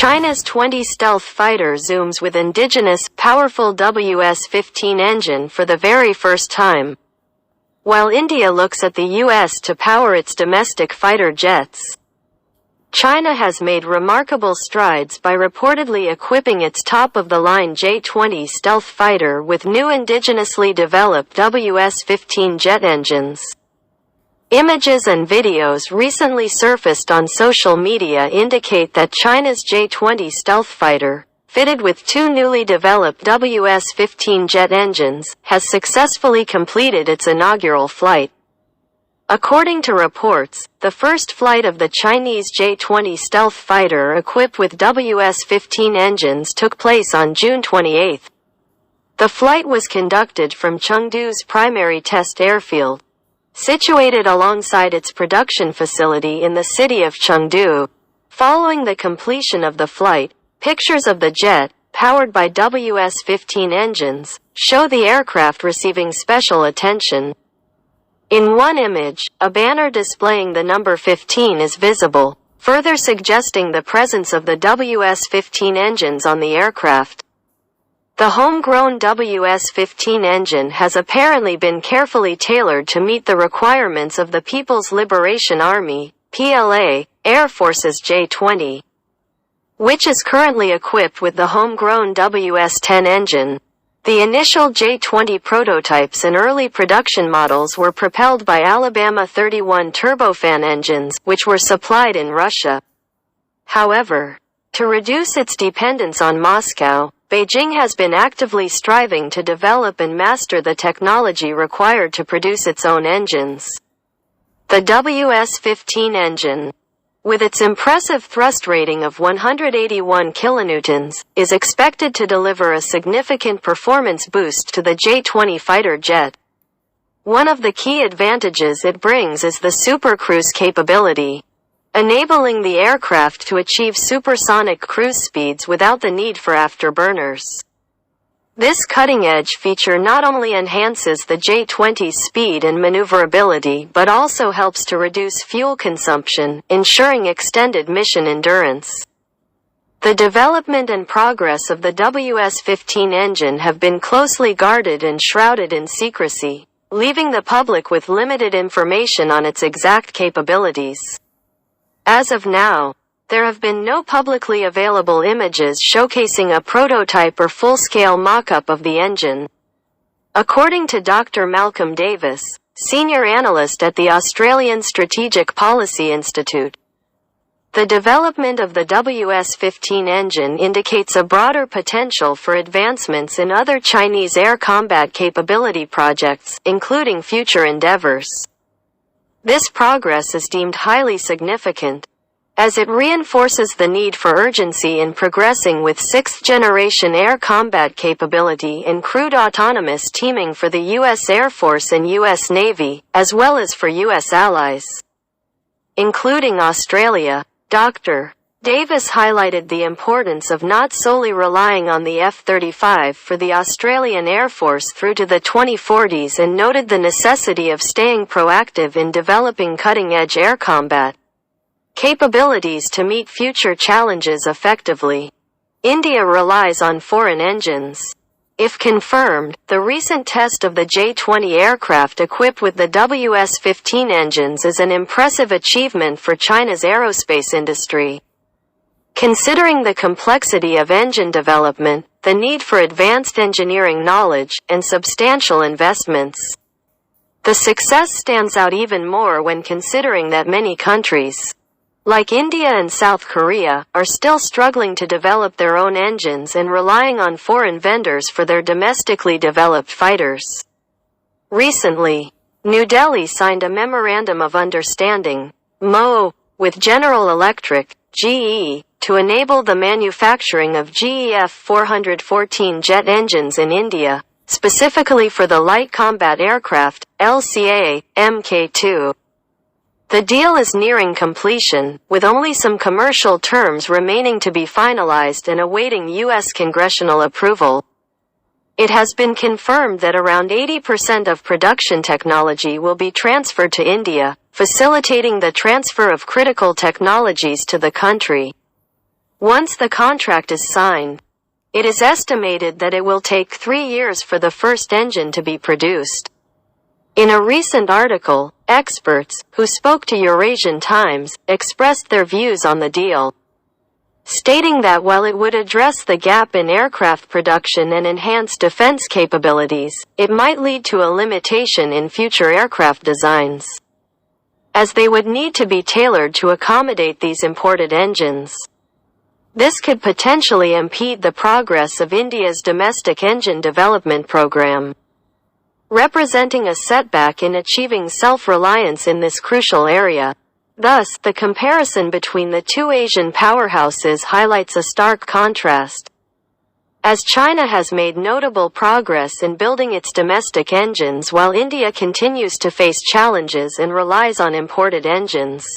China's 20 stealth fighter zooms with Indigenous, powerful WS-15 engine for the very first time. While India looks at the US to power its domestic fighter jets, China has made remarkable strides by reportedly equipping its top-of-the-line J-20 stealth fighter with new indigenously developed WS-15 jet engines. Images and videos recently surfaced on social media indicate that China's J-20 stealth fighter, fitted with two newly developed WS-15 jet engines, has successfully completed its inaugural flight. According to reports, the first flight of the Chinese J-20 stealth fighter equipped with WS-15 engines took place on June 28. The flight was conducted from Chengdu's primary test airfield, situated alongside its production facility in the city of Chengdu. Following the completion of the flight, pictures of the jet, powered by WS-15 engines, show the aircraft receiving special attention. In one image, a banner displaying the number 15 is visible, further suggesting the presence of the WS-15 engines on the aircraft. The homegrown WS-15 engine has apparently been carefully tailored to meet the requirements of the People's Liberation Army, PLA, Air Force's J-20, which is currently equipped with the homegrown WS-10 engine. The initial J-20 prototypes and early production models were propelled by Alabama 31 turbofan engines, which were supplied in Russia. However, to reduce its dependence on Moscow, Beijing has been actively striving to develop and master the technology required to produce its own engines. The WS-15 engine, with its impressive thrust rating of 181 kilonewtons, is expected to deliver a significant performance boost to the J-20 fighter jet. One of the key advantages it brings is the supercruise capability, enabling the aircraft to achieve supersonic cruise speeds without the need for afterburners. This cutting-edge feature not only enhances the J-20's speed and maneuverability but also helps to reduce fuel consumption, ensuring extended mission endurance. The development and progress of the WS-15 engine have been closely guarded and shrouded in secrecy, leaving the public with limited information on its exact capabilities. As of now, there have been no publicly available images showcasing a prototype or full-scale mock-up of the engine. According to Dr. Malcolm Davis, senior analyst at the Australian Strategic Policy Institute, the development of the WS-15 engine indicates a broader potential for advancements in other Chinese air combat capability projects, including future endeavors. This progress is deemed highly significant, as it reinforces the need for urgency in progressing with sixth-generation air combat capability and crewed autonomous teaming for the U.S. Air Force and U.S. Navy, as well as for U.S. allies, including Australia. Dr. Davis highlighted the importance of not solely relying on the F-35 for the Australian Air Force through to the 2040s and noted the necessity of staying proactive in developing cutting-edge air combat capabilities to meet future challenges effectively. India relies on foreign engines. If confirmed, the recent test of the J-20 aircraft equipped with the WS-15 engines is an impressive achievement for China's aerospace industry. Considering the complexity of engine development, the need for advanced engineering knowledge, and substantial investments, the success stands out even more when considering that many countries, like India and South Korea, are still struggling to develop their own engines and relying on foreign vendors for their domestically developed fighters. Recently, New Delhi signed a Memorandum of Understanding, MoU, with General Electric, GE, to enable the manufacturing of GEF 414 jet engines in India, specifically for the Light Combat Aircraft, LCA, Mk2. The deal is nearing completion, with only some commercial terms remaining to be finalized and awaiting U.S. congressional approval. It has been confirmed that around 80% of production technology will be transferred to India, facilitating the transfer of critical technologies to the country. Once the contract is signed, it is estimated that it will take 3 years for the first engine to be produced. In a recent article, experts, who spoke to Eurasian Times, expressed their views on the deal, stating that while it would address the gap in aircraft production and enhance defense capabilities, it might lead to a limitation in future aircraft designs, as they would need to be tailored to accommodate these imported engines. This could potentially impede the progress of India's domestic engine development program, representing a setback in achieving self-reliance in this crucial area. Thus, the comparison between the two Asian powerhouses highlights a stark contrast. As China has made notable progress in building its domestic engines while India continues to face challenges and relies on imported engines.